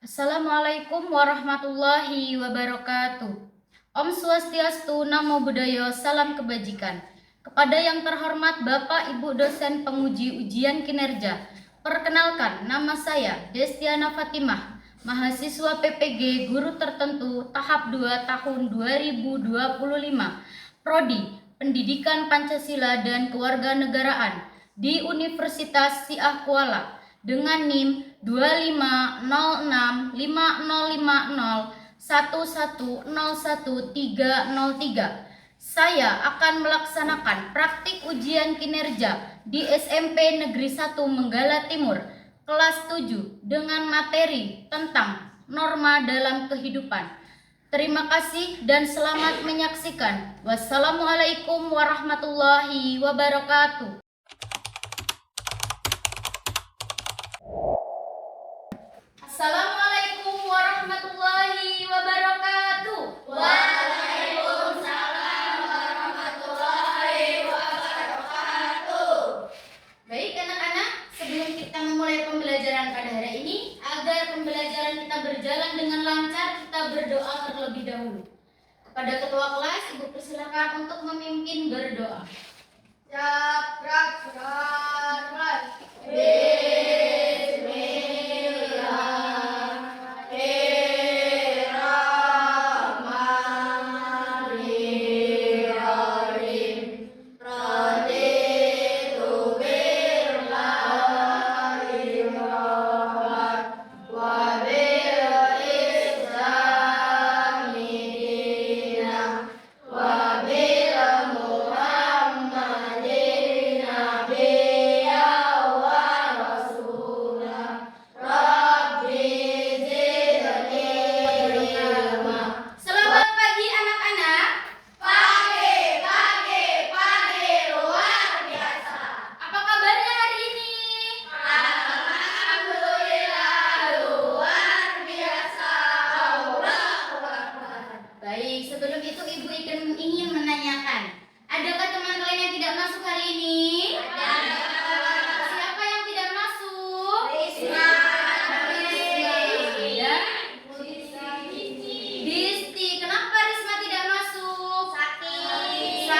Assalamualaikum warahmatullahi wabarakatuh. Om Swastiastu, Namo Buddhaya, salam kebajikan. Kepada yang terhormat Bapak Ibu dosen penguji ujian kinerja, perkenalkan nama saya Destiana Fatimah, mahasiswa PPG Guru Tertentu tahap 2 tahun 2025, Prodi Pendidikan Pancasila dan Kewarganegaraan di Universitas Syiah Kuala dengan NIM 25065011011303. Saya akan melaksanakan praktik ujian kinerja di SMP Negeri 1 Menggala Timur kelas 7 dengan materi tentang norma dalam kehidupan. Terima kasih dan selamat menyaksikan. Wassalamualaikum warahmatullahi wabarakatuh. Assalamualaikum warahmatullahi wabarakatuh. Waalaikumsalam warahmatullahi wabarakatuh. Baik anak-anak, sebelum kita memulai pembelajaran pada hari ini, agar pembelajaran kita berjalan dengan lancar, kita berdoa terlebih dahulu. Kepada ketua kelas, Ibu persilakan untuk memimpin berdoa. Selamat pagi anak-anak. Pagi luar biasa. Apa kabarnya hari ini? Alhamdulillah luar biasa. Allahu Akbar. Baik, sebelum itu Ibu ingin menanyakan, adakah teman kalian yang tidak masuk hari ini? Siapa yang tidak masuk? Risma. Ya. Disti, kenapa Risma tidak masuk? Sakit.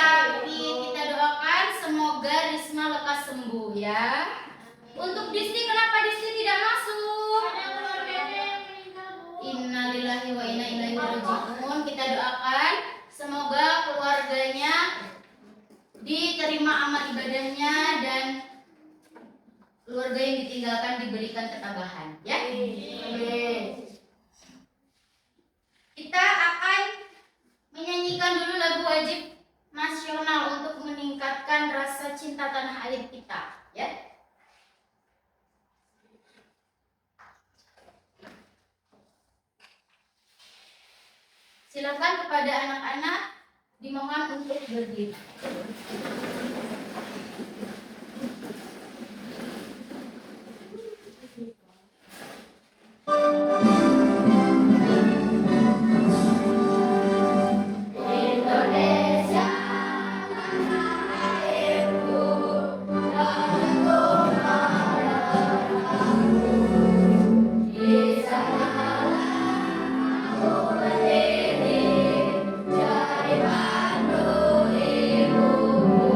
Kita doakan semoga Risma lekas sembuh ya. Untuk Disti, kenapa Disti tidak masuk? Innalillahi wa inna ilaihi raji'un. Kita doakan semoga keluarganya diterima amal ibadahnya dan keluarga yang ditinggalkan diberikan ketabahan ya. Kita akan menyanyikan dulu lagu wajib nasional untuk meningkatkan rasa cinta tanah air kita ya. Silakan kepada anak-anak dimohon untuk berdiri. Indonesia tanah airku, tanah darahku. Di sanalah aku berdiri, jadi pandu ibuku.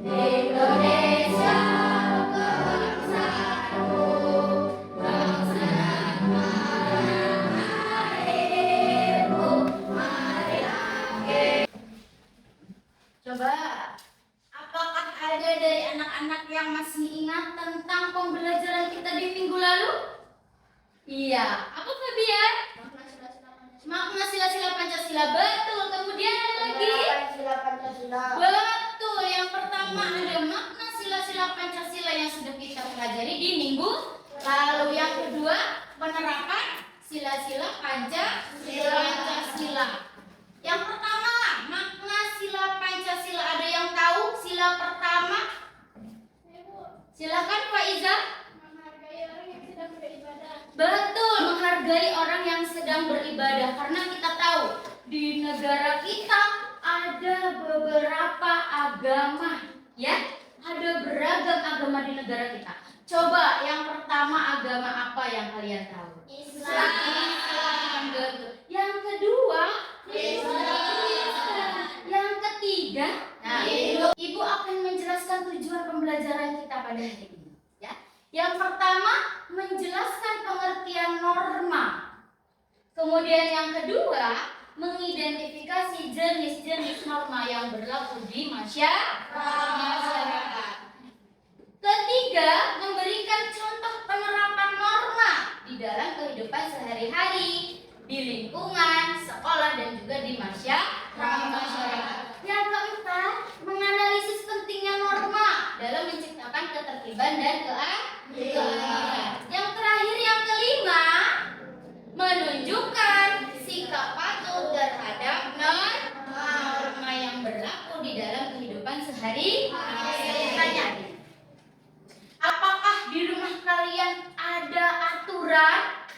Indonesia kebangsaanku, bangsa dan tanah airku. Coba, apakah ada dari anak-anak yang masih ingat tentang pembelajaran kita di minggu lalu? Iya, apa Fabian? Makna sila-sila Pancasila, betul. Kemudian ada lagi? Betul, yang pertama ada makna sila-sila Pancasila yang sudah kita pelajari di minggu lalu. Yang kedua, penerapan sila-sila Pancasila. Yang pertama, makna sila Pancasila. Ada yang tahu sila pertama? Silakan Pak Iza. Menghargai orang yang sedang beribadah. Betul, menghargai orang yang sedang beribadah. Karena kita tahu di negara kita ada beberapa agama, ya, ada beragam agama di negara kita. Coba yang pertama, agama apa yang kalian tahu? Islam. Betul. Yang kedua, Kristen. yang ketiga, nah, Hindu. Ibu akan menjelaskan tujuan pembelajaran kita pada hari ini. Ya. Yang pertama, menjelaskan pengertian norma. Kemudian yang kedua, mengidentifikasi jenis-jenis norma yang berlaku di masyarakat. Ketiga, memberikan contoh penerapan norma di dalam kehidupan sehari-hari, di lingkungan, sekolah, dan juga di masyarakat. Yang keempat, menganalisis pentingnya norma dalam menciptakan ketertiban dan keadilan. Yang terakhir, yang kelima, menunjukkan sikap patuh terhadap norma yang berlaku di dalam kehidupan sehari-hari. Tanya, apakah di rumah kalian ada aturan?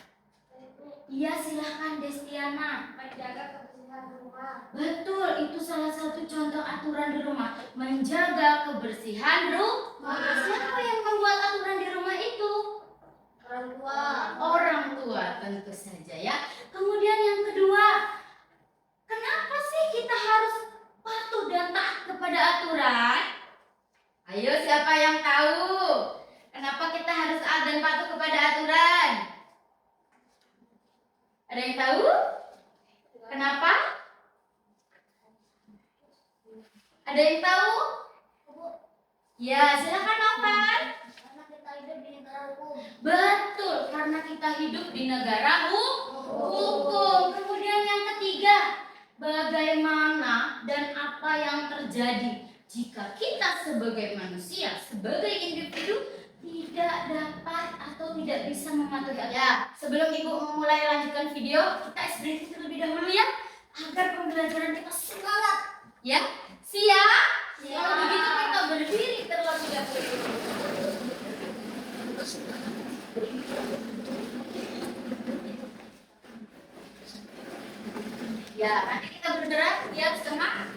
Iya, silahkan Destiana. Menjaga kebersihan rumah. Betul, itu salah satu contoh aturan di rumah. Menjaga kebersihan rumah. Siapa yang membuat aturan di rumah itu? Orang tua. Orang tua, tentu saja ya. Kemudian yang kedua, kenapa sih kita harus patuh dan taat kepada aturan? Ayo, siapa yang tahu? Kenapa kita harus taat dan patuh kepada aturan? Ada yang tahu? Kenapa? Ada yang tahu? Ya, silakan Novan. Karena kita hidup di negara hukum. Betul, karena kita hidup di negara hukum. Kemudian yang ketiga, bagaimana dan apa yang terjadi jika kita sebagai manusia, sebagai individu tidak dapat atau tidak bisa mematuhi aturan. Ya, sebelum Ibu memulai lanjutkan video, kita breathing terlebih dahulu ya, agar pembelajaran kita semangat. Ya, siap? Siap. Kalau begitu kita berdiri terlebih dahulu. Ya, nanti kita bergerak biar semangat.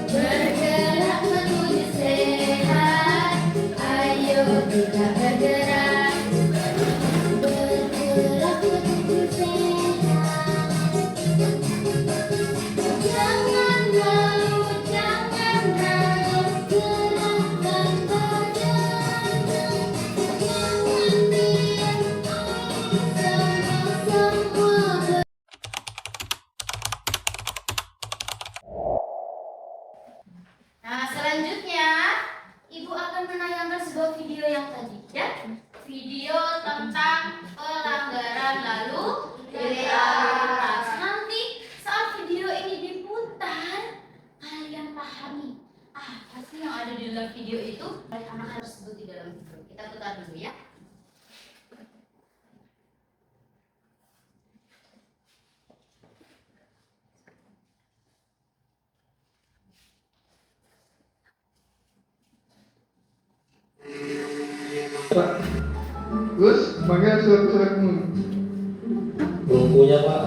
Bergerak menuju sehat. Ayo kita bergerak. Bergerak menuju sehat. Jangan malu, jangan ragu, gerakkan badanmu. Jangan diam, sama-sama. Nah, selanjutnya Ibu akan menayangkan sebuah video yang tadi ya. Video tentang pelanggaran lalu lintas. Nanti saat video ini diputar, kalian pahami apa sih yang ada di dalam video itu, anak-anak tersebut di dalam video. Kita putar dulu ya. Pak, Gus, mana surat-suratmu? Belum punya, Pak.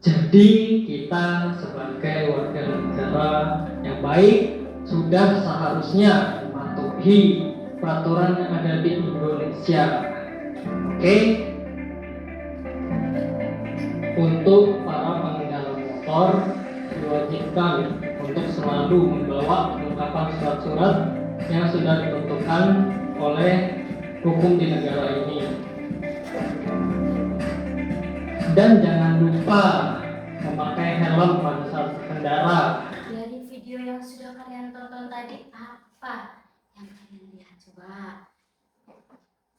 Jadi kita sebagai warga negara yang baik sudah seharusnya mematuhi peraturan yang ada di Indonesia. Oke? Untuk para pengendara motor diwajibkan untuk selalu membawa kelengkapan surat-surat yang sudah ditentukan oleh hukum di negara ini. Dan jangan lupa memakai helm pada saat berkendara. Dari video yang sudah kalian tonton tadi, apa yang kalian lihat? Coba.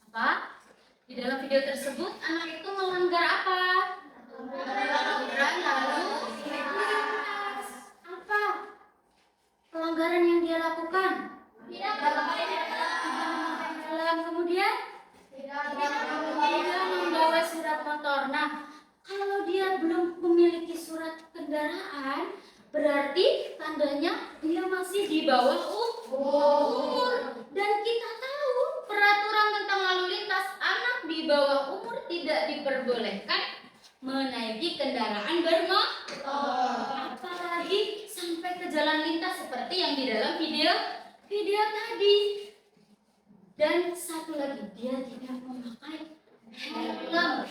Apa? Di dalam video tersebut, anak itu melanggar apa? Aturan lalu lintas. Apa pelanggaran yang dia lakukan? Tidak memakai Helm. Kemudian tidak membawa surat motor. Nah, kalau kendaraan, berarti tandanya dia masih di bawah umur. Dan kita tahu peraturan tentang lalu lintas, anak di bawah umur tidak diperbolehkan menaiki kendaraan bermotor. Apalagi sampai ke jalan lintas seperti yang di dalam video tadi. Dan satu lagi, dia tidak memakai helm.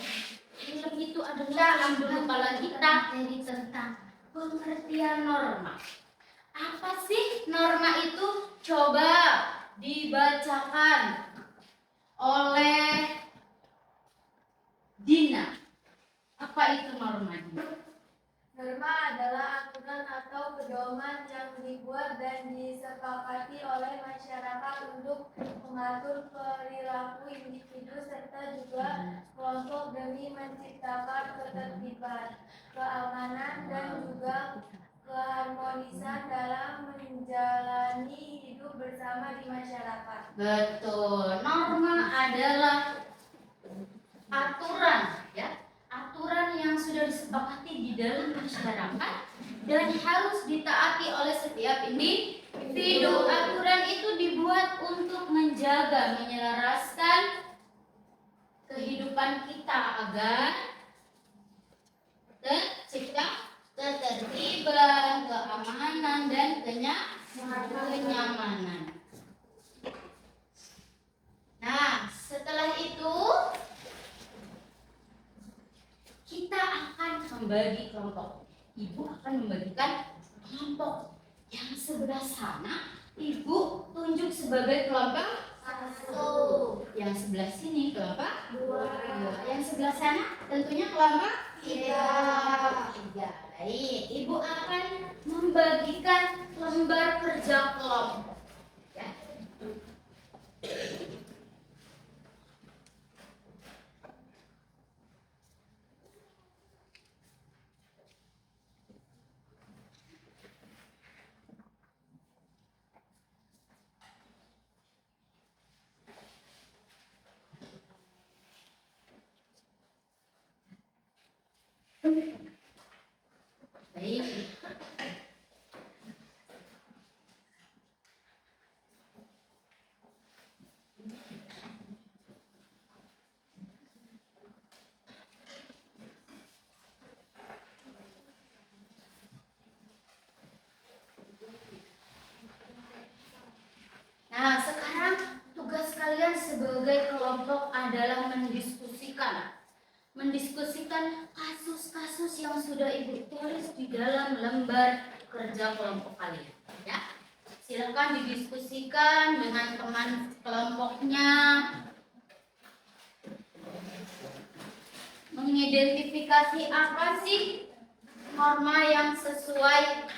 Helm itu adalah pelindung kepala kita. Jadi tentang pengertian norma. Apa sih norma itu? Coba dibacakan oleh Dina. Apa itu norma, Dina? Norma adalah aturan atau pedoman yang dibuat dan disepakati oleh masyarakat untuk mengatur perilaku individu serta juga kelompok demi menciptakan ketertiban, keamanan, dan juga keharmonisan dalam menjalani hidup bersama di masyarakat. Betul. Norma adalah aturan, ya. Aturan yang sudah disepakati di dalam masyarakat dan harus ditaati oleh setiap individu. Aturan itu dibuat untuk menjaga, menyelaraskan kehidupan kita agar tercipta ketertiban, keamanan, dan kenyamanan. Nah, setelah itu kita akan membagi kelompok. Ibu akan membagikan kelompok yang sebelah sana. Ibu tunjuk sebagai kelompok 1. Yang sebelah sini kelompok 2. Yang sebelah sana tentunya kelompok 3. Baik, Ibu akan membagikan lembar kerja kelompok. Ya. Baik. Nah, sekarang tugas kalian sebagai kelompok adalah mendiskusikan kasus-kasus yang sudah Ibu tulis di dalam lembar kerja kelompok kalian. Ya, silakan didiskusikan dengan teman kelompoknya, mengidentifikasi apa sih norma yang sesuai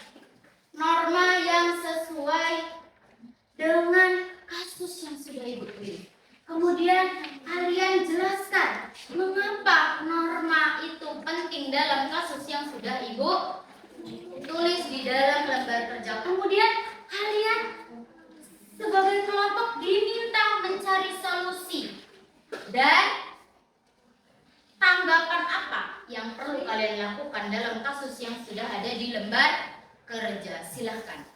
dengan kasus yang sudah Ibu tulis. Kemudian kalian jelaskan mengapa norma itu penting dalam kasus yang sudah Ibu tulis di dalam lembar kerja. Kemudian kalian sebagai kelompok diminta mencari solusi dan tanggapan apa yang perlu kalian lakukan dalam kasus yang sudah ada di lembar kerja. Silahkan.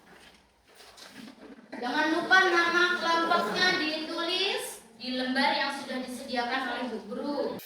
Jangan lupa nama kelompoknya ditulis di lembar yang sudah disediakan oleh Bu Guru.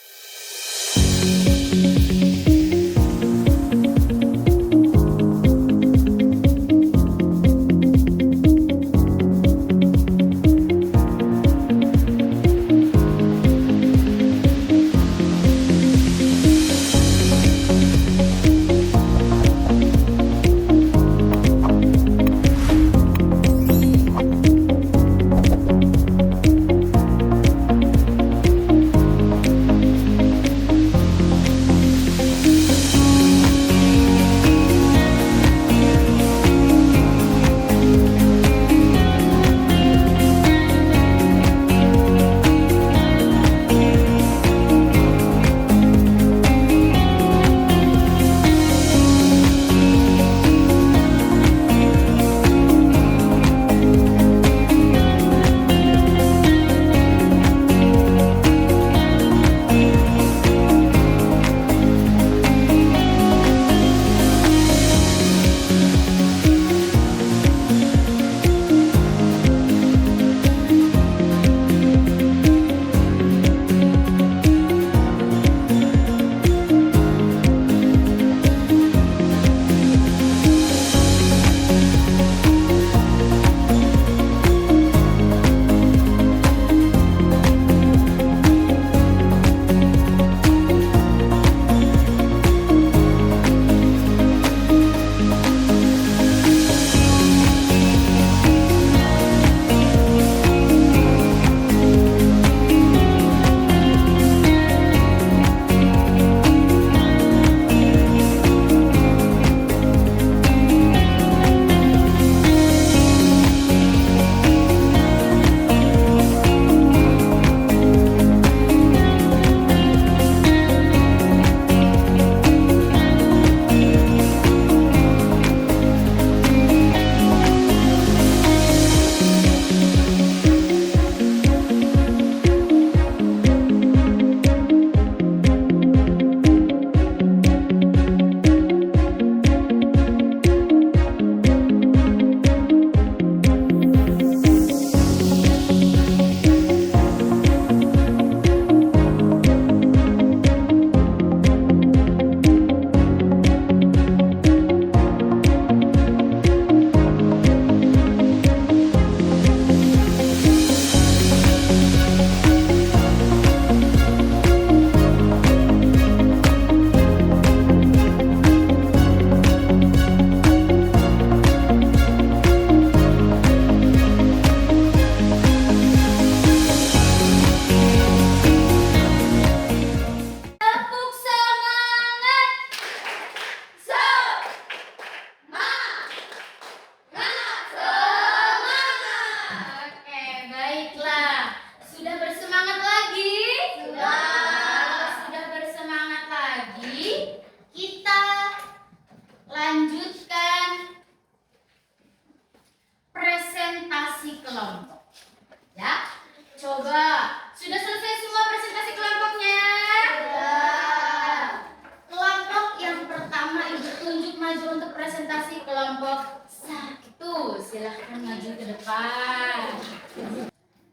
untuk presentasi kelompok 1. Silahkan maju ke depan.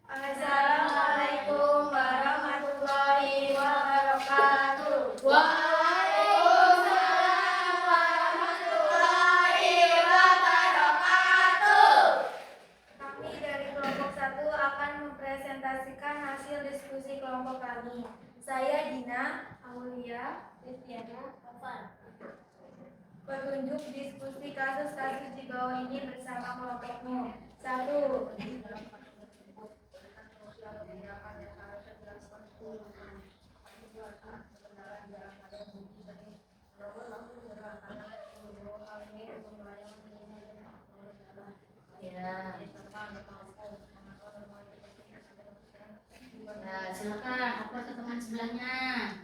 Assalamualaikum warahmatullahi wabarakatuh. Waalaikumsalam warahmatullahi wabarakatuh. Kami dari kelompok 1 akan mempresentasikan hasil diskusi kelompok kami. Saya Dina, Aulia, Kristiana, Afan. Petunjuk diskusi kasus-kasus di bawah ini bersama kelompokmu. 1. Ya. Ya, silakan lapor ke teman sebelahnya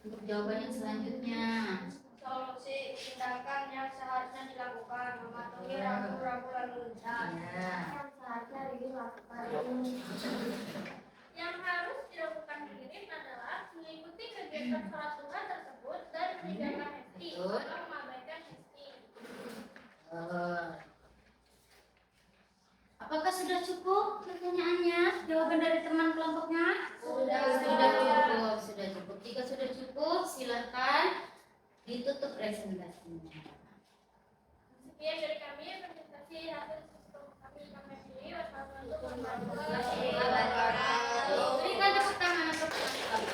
untuk jawaban yang selanjutnya. Solusi tindakan yang seharusnya dilakukan mematuhi rambu-rambu lalu lintas. Ya. Yang seharusnya dilakukan. Yang harus dilakukan pengirim adalah mengikuti kegiatan sholat duha tersebut dan meninggalkan hesti Betul. atau mengabaikan hesti. Apakah sudah cukup pertanyaannya? Jawaban dari teman kelompoknya? Sudah. Sudah cukup. Jika sudah cukup, silakan ditutup presentasinya. Sekian dari kami presentasi hasil kami pilih. Wassalamualaikum warahmatullahi wabarakatuh. Berikan tepuk tangan untuk teman.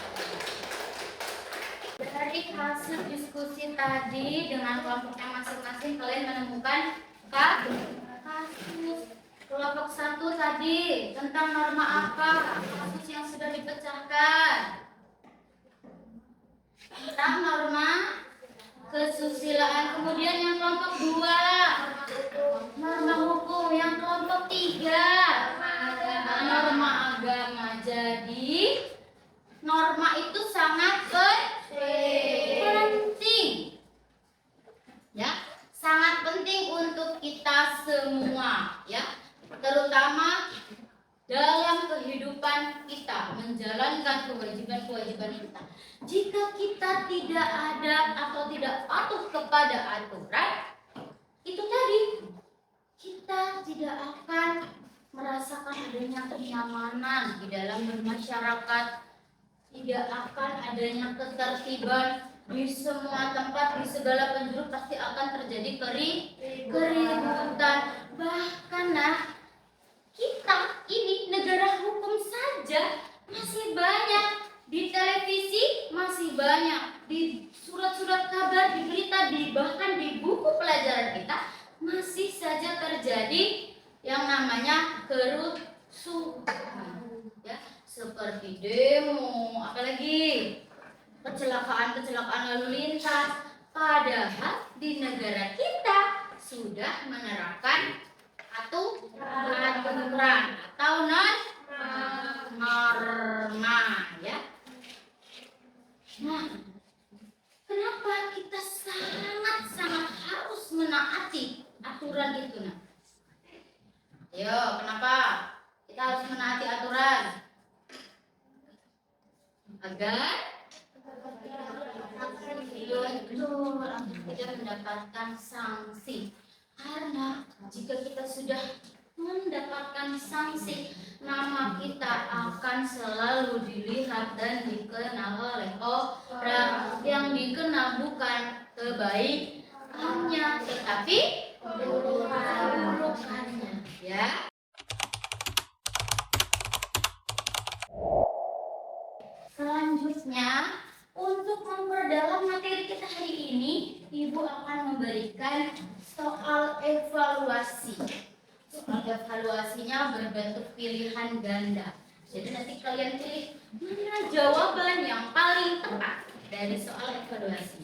Dari hasil diskusi tadi dengan kelompoknya masing-masing, kalian menemukan kasus. Kelompok 1 tadi tentang norma apa? Kasus yang sudah dipecahkan tentang norma kesusilaan. Kemudian yang kelompok 2 norma hukum. Yang kelompok 3 norma agama. Jadi norma itu sangat penting, ya, sangat penting untuk kita semua, ya, terutama dalam kehidupan kita menjalankan kewajiban-kewajiban kita. Jika kita tidak ada atau tidak patuh kepada aturan itu tadi, kita tidak akan merasakan adanya kenyamanan di dalam bermasyarakat, tidak akan adanya ketertiban di semua tempat, di segala penjuru pasti akan terjadi keributan. Bahkan kita ini negara hukum saja masih banyak, di televisi masih banyak, di surat-surat kabar, di berita, bahkan di buku pelajaran kita masih saja terjadi yang namanya kerusuhan, ya, seperti demo, apalagi kecelakaan lalu lintas. Padahal di negara kita sudah menerapkan aturan atau norma, ya. Nah, kenapa kita sangat harus menaati aturan itu? Ayo, kenapa kita harus menaati aturan? Agar tidak mendapatkan sanksi. Karena jika kita sudah mendapatkan sanksi, nama kita akan selalu dilihat dan dikenal oleh orang. Yang dikenal bukan kebaikannya, tetapi keburukannya, ya. Selanjutnya, untuk memperdalam materi kita hari ini, Ibu akan memberikan soal evaluasi. Soal evaluasinya berbentuk pilihan ganda. Jadi nanti kalian pilih mana jawaban yang paling tepat dari soal evaluasi.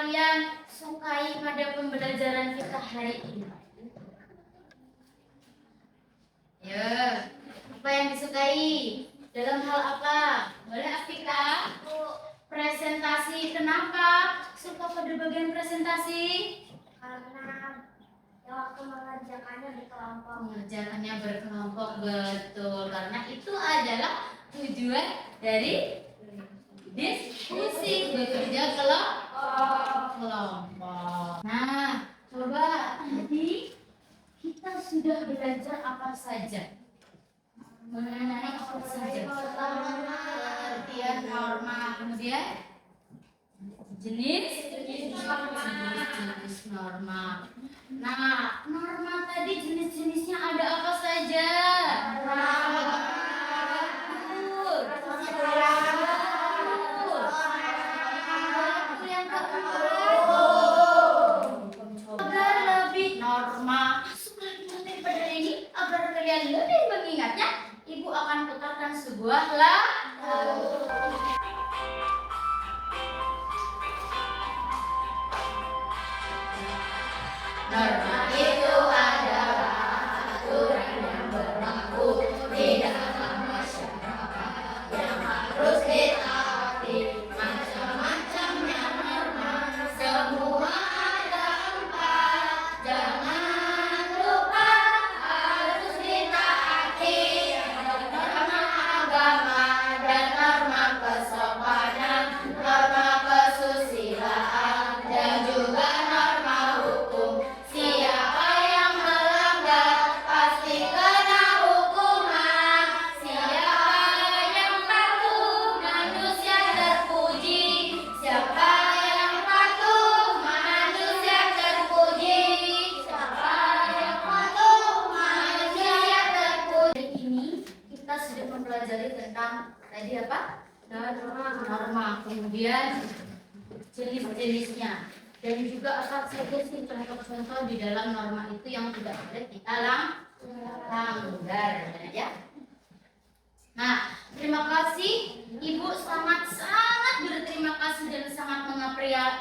kalian sukai pada pembelajaran kita hari ini? Ya, apa yang disukai? Dalam hal apa? Boleh Afika? Presentasi. Kenapa suka pada bagian presentasi? Karena waktu mengerjakannya di kelompok. Mengerjakannya berkelompok, betul. Karena itu adalah tujuan dari diskusi, bekerja kelompok. Nah, coba tadi kita sudah belajar apa saja? Mengenai apa saja? Pengertian norma, kemudian jenis norma. Nah, norma tadi jenis-jenisnya ada apa saja? Yang keempat, agar lebih norma masuk lagi materi pada hari ini, agar kalian lebih mengingatnya, ibu akan putarkan sebuah lagu. Norma itu adalah aturan yang berlaku di dalam masyarakat yang harus ditaati. Macam-macamnya norma, semua ada 4. Jangan lupa harus ditaati. Norma agama dan norma kesopanan, norma kesusilaan, dan juga norma hukum. Siapa yang melanggar pasti kena hukuman. Siapa yang patuh manusia terpuji. Siapa yang patuh manusia terpuji. Siapa yang patuh manusia terpuji. Hari ini kita sudah mempelajari tentang tadi apa? Norma. Kemudian jenis-jenisnya. Dan juga apa saja sih contoh-contoh di dalam norma itu yang tidak boleh kita langgar, ya. Nah, terima kasih Ibu, sangat berterima kasih dan sangat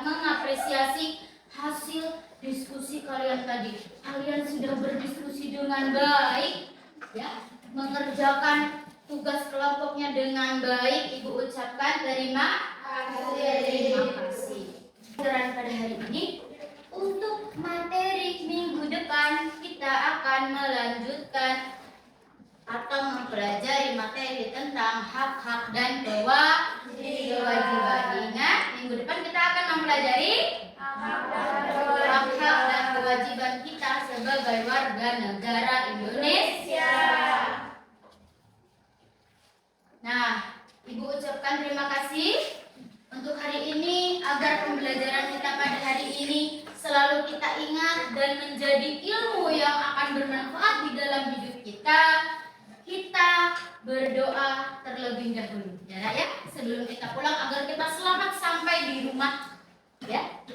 mengapresiasi hasil diskusi kalian tadi. Kalian sudah berdiskusi dengan baik, ya, mengerjakan tugas kelompoknya dengan baik. Ibu ucapkan terima kasih. Pelajaran pada hari ini, untuk materi minggu depan kita akan melanjutkan atau mempelajari materi tentang hak-hak dan kewajiban. Ingat, minggu depan kita akan mempelajari hak-hak dan kewajiban kita sebagai warga negara Indonesia. Nah, Ibu ucapkan terima kasih untuk hari ini, agar pembelajaran kita pada hari ini selalu kita ingat dan menjadi ilmu yang akan bermanfaat di dalam hidup kita. Kita berdoa terlebih dahulu, ya, sebelum kita pulang, agar kita selamat sampai di rumah, ya.